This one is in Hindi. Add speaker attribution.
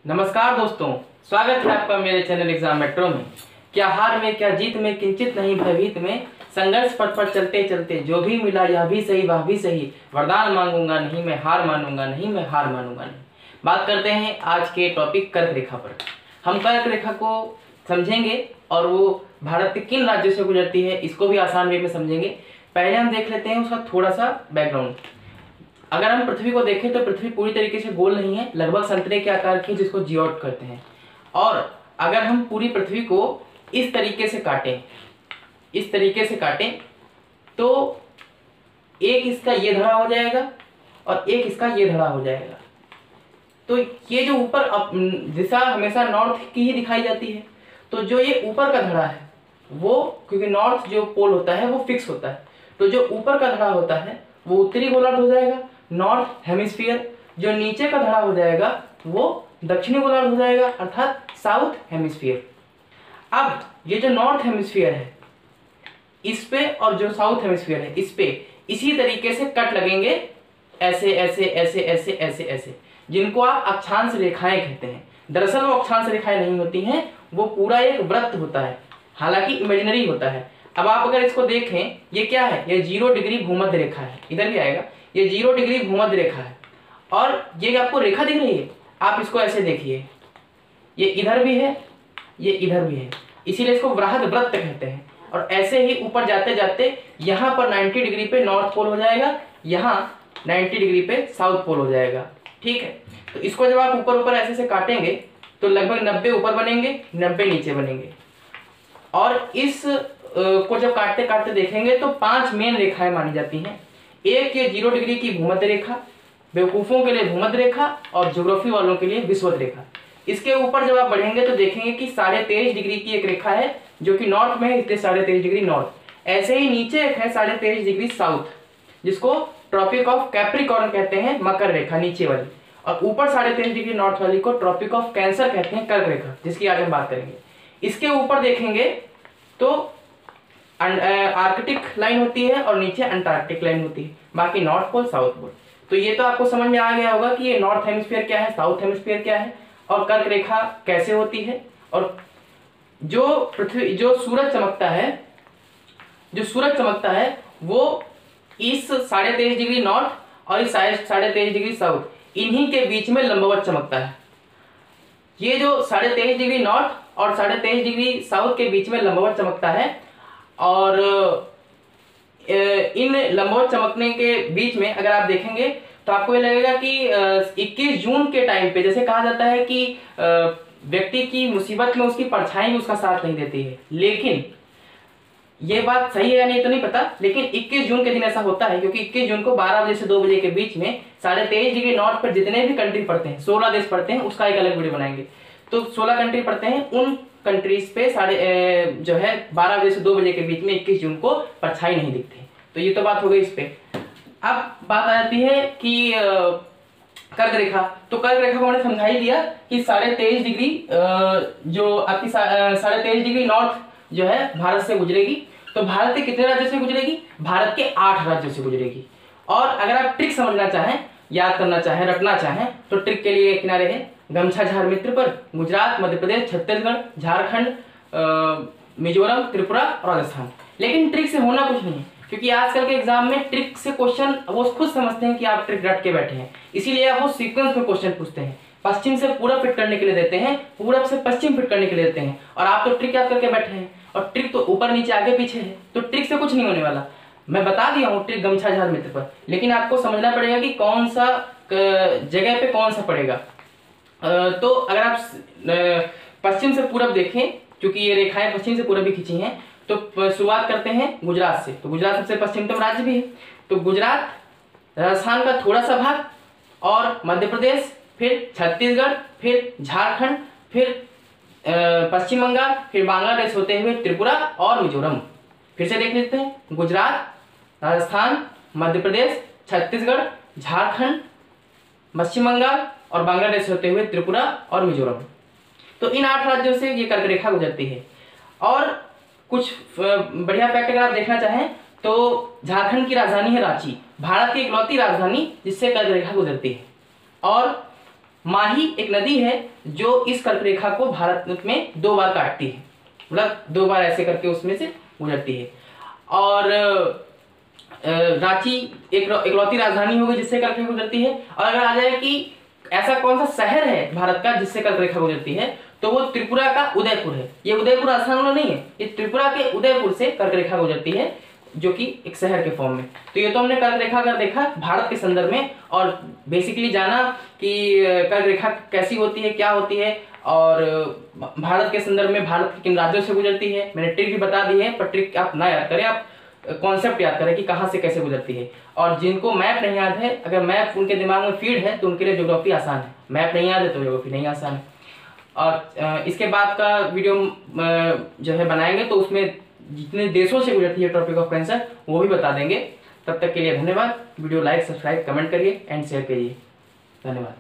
Speaker 1: नमस्कार दोस्तों, स्वागत है आपका मेरे चैनल एग्जाम मेट्रो में। क्या हार में क्या जीत में किंचित नहीं भयभीत में, संघर्ष पथ पर चलते चलते जो भी मिला यह भी सही वह भी सही, वरदान मांगूंगा नहीं मैं हार मानूंगा नहीं मैं हार मानूंगा नहीं। बात करते हैं आज के टॉपिक कर्क रेखा पर। हम कर्क रेखा को समझेंगे और वो भारत के किन राज्यों से गुजरती है इसको भी आसान वे में समझेंगे। पहले हम देख लेते हैं उसका थोड़ा सा बैकग्राउंड। अगर हम पृथ्वी को देखें तो पृथ्वी पूरी तरीके से गोल नहीं है, लगभग संतरे के आकार की, जिसको जियोट कहते हैं। और अगर हम पूरी पृथ्वी को इस तरीके से काटें तो एक इसका ये धड़ा हो जाएगा और एक इसका ये धड़ा हो जाएगा। तो ये जो ऊपर दिशा हमेशा नॉर्थ की ही दिखाई जाती है। तो जो ये ऊपर का धड़ा है वो, क्योंकि नॉर्थ जो पोल होता है वो फिक्स होता है, तो जो ऊपर का धड़ा होता है वो उत्तरी गोलार्ध हो जाएगा, नॉर्थ हेमिस्फीयर। जो नीचे का धड़ा हो जाएगा वो दक्षिणी गोलार्ध हो जाएगा, अर्थात साउथ हेमिस्फीयर। अब ये जो नॉर्थ हेमिस्फीयर है इस पे और जो साउथ हेमिस्फीयर है इस पे इसी तरीके से कट लगेंगे, ऐसे ऐसे ऐसे ऐसे ऐसे ऐसे, जिनको आप अक्षांश रेखाएं कहते हैं। दरअसल वो अक्षांश रेखाएं नहीं होती हैं, वो पूरा एक वृत्त होता है, हालांकि इमेजिनरी होता है। अब आप अगर इसको देखें, ये क्या है, ये 0 डिग्री भूमध्य रेखा है, इधर भी आएगा, ये 0 डिग्री भूमध्य रेखा है। और ये आपको रेखा दिख रही है, आप इसको ऐसे देखिए, ये इधर भी है ये इधर भी है, इसीलिए इसको वृहद वृत्त कहते हैं। और ऐसे ही ऊपर जाते जाते यहाँ पर 90 डिग्री पे नॉर्थ पोल हो जाएगा, यहाँ 90 डिग्री पे साउथ पोल हो जाएगा। ठीक है, तो इसको जब आप ऊपर ऊपर ऐसे से काटेंगे तो लगभग 90 ऊपर बनेंगे, 90 नीचे बनेंगे। और इस को जब काटते काटते देखेंगे तो 5 मेन रेखाएं मानी जाती हैं। एक ये 0 डिग्री की भूमध्य रेखा, बेवकूफों के लिए भूमध्य रेखा और ज्योग्राफी वालों के लिए विषुवत रेखा। इसके ऊपर जब आप बढ़ेंगे तो देखेंगे कि 13.5 डिग्री की एक रेखा है जो कि नॉर्थ में है, इसलिए 13.5 डिग्री नॉर्थ। ऐसे ही नीचे एक है 13.5 डिग्री साउथ, जिसको ट्रॉपिक ऑफ कैप्रिकॉर्न कहते हैं, मकर रेखा नीचे वाली। और ऊपर 13.5 डिग्री नॉर्थ वाली को ट्रॉपिक ऑफ कैंसर कहते हैं, कर्क रेखा, जिसकी आज हम बात करेंगे। इसके ऊपर देखेंगे तो आर्कटिक लाइन होती है और नीचे अंटार्कटिक लाइन होती है, बाकी नॉर्थ पोल साउथ पोल। तो ये तो आपको समझ में आ गया होगा कि ये नॉर्थ हेमिस्फीयर क्या है, साउथ हेमिस्फीयर क्या है और कर्क रेखा कैसे होती है। और जो सूरज चमकता है वो इस 13.5 डिग्री नॉर्थ और इस 13.5 डिग्री साउथ, इन्हीं के बीच में लंबवत चमकता है। ये जो 13.5 डिग्री नॉर्थ और 13.5 डिग्री साउथ के बीच में लंबवत चमकता है। और इन लंबवत चमकने के बीच में अगर आप देखेंगे तो आपको ये लगेगा कि 21 जून के टाइम पे, जैसे कहा जाता है कि व्यक्ति की मुसीबत में उसकी परछाई भी उसका साथ नहीं देती है, लेकिन ये बात सही है या नहीं तो नहीं पता, लेकिन 21 जून के दिन ऐसा होता है क्योंकि 21 जून को 12 बजे से 2 बजे के बीच में 13.5 डिग्री नॉर्थ पर जितने भी कंट्री पड़ते हैं, 16 देश पड़ते हैं, उसका एक अलग वीडियो बनाएंगे। तो 16 कंट्री पड़ते हैं, उन कंट्रीज पे 12 बजे से 2 बजे के बीच में 21 जून को परछाई नहीं दिखती। तो ये तो बात हो गई इस पे। अब बात आ जाती है कि कर्क रेखा। तो कर्क रेखा को मैंने समझा ही दिया कि 13.5 डिग्री जो आपकी 13.5 डिग्री नॉर्थ जो है भारत से गुजरेगी। तो भारत के कितने राज्यों से गुजरेगी? भारत के 8 राज्यों से गुजरेगी। और अगर आप ट्रिक समझना चाहें, याद करना चाहें, रटना चाहें, तो ट्रिक के लिए किनारे है गमछा झार मित्र पर गुजरात, मध्य प्रदेश, छत्तीसगढ़, झारखंड, मिजोरम, त्रिपुरा, राजस्थान। लेकिन ट्रिक से होना कुछ नहीं है, क्योंकि आजकल के एग्जाम में ट्रिक से क्वेश्चन वो खुद समझते हैं कि आप ट्रिक रट के बैठे हैं, इसीलिए आप वो सीक्वेंस में क्वेश्चन पूछते हैं। पश्चिम से पूरब फिट करने के लिए देते हैं, पूरब से पश्चिम फिट करने के लिए देते हैं, और आप तो ट्रिक याद करके बैठे हैं। और ट्रिक तो ऊपर नीचे आगे पीछे है, तो ट्रिक से कुछ नहीं होने वाला। मैं बता दिया हूँ ट्रिक गमछा झार मित्र पर, लेकिन आपको समझना पड़ेगा कि कौन सा जगह पे कौन सा पड़ेगा। तो अगर आप पश्चिम से पूरब देखें, क्योंकि ये रेखाएं पश्चिम से पूरब भी खींची हैं, तो शुरुआत करते हैं गुजरात से। तो गुजरात सबसे पश्चिमतम राज्य भी है। तो गुजरात, राजस्थान का थोड़ा सा भाग, और मध्य प्रदेश, फिर छत्तीसगढ़, फिर झारखंड, फिर पश्चिम बंगाल, फिर बांग्लादेश होते हुए त्रिपुरा और मिजोरम। फिर से देख लेते हैं, गुजरात, राजस्थान, मध्य प्रदेश, छत्तीसगढ़, झारखंड, पश्चिम बंगाल और बांग्लादेश होते हुए त्रिपुरा और मिजोरम। तो इन 8 राज्यों से ये कर्क रेखा गुजरती है। और कुछ बढ़िया फैक्ट अगर आप देखना चाहें तो झारखंड की राजधानी है रांची, भारत की इकलौती राजधानी जिससे कर्क रेखा गुजरती है। और माही एक नदी है जो इस कर्क रेखा को भारत में 2 बार काटती है, मतलब 2 बार ऐसे करके उसमें से गुजरती है। और रांची इकलौती राजधानी होगी जिससे कर्क रेखा गुजरती है। और अगर आ जाए कि ऐसा कौन सा शहर है भारत का जिससे कर्क रेखा गुजरती है, तो वो त्रिपुरा का उदयपुर है। ये उदयपुर आसाम में नहीं है, ये त्रिपुरा के उदयपुर से कर्क रेखा गुजरती है, जो कि एक शहर के फॉर्म में। तो ये तो हमने कर्क रेखा का देखा भारत के संदर्भ में, और बेसिकली जाना कि कर्क रेखा कैसी होती है, क्या होती है, और भारत के संदर्भ में भारत के किन राज्यों से गुजरती है। मैंने ट्रिक भी बता दी है, पर ट्रिक आप ना याद करें, आप कॉन्सेप्ट याद करें कि कहाँ से कैसे गुजरती है। और जिनको मैप नहीं याद है, अगर मैप उनके दिमाग में फीड है तो उनके लिए ज्योग्राफी आसान है, मैप नहीं याद है तो ज्योग्राफी नहीं आसान है। और इसके बाद का वीडियो जो है बनाएंगे तो उसमें जितने देशों से गुजरती है ट्रॉपिक ऑफ कैंसर वो भी बता देंगे। तब तक के लिए धन्यवाद। वीडियो लाइक, सब्सक्राइब, कमेंट करिए एंड शेयर करिए। धन्यवाद।